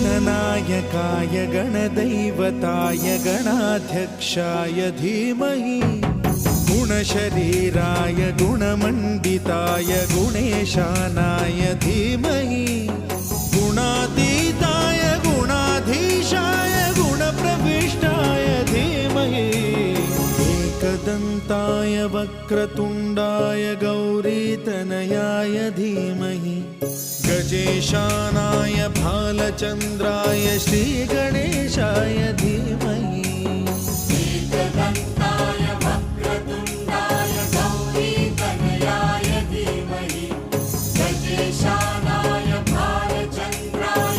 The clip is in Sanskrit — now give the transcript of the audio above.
गणनायकाय गणदैवताय गणाध्यक्षाय धीमहि गुणशरीराय गुणमण्डिताय गुणेशानाय धीमहि गुणातीताय गुणाधीशाय गुणप्रविष्टाय धीमहि एकदन्ताय वक्रतुण्डाय गौरीतनयाय धीमहि गजेशानाय भालचन्द्राय श्रीगणेशाय धीमहि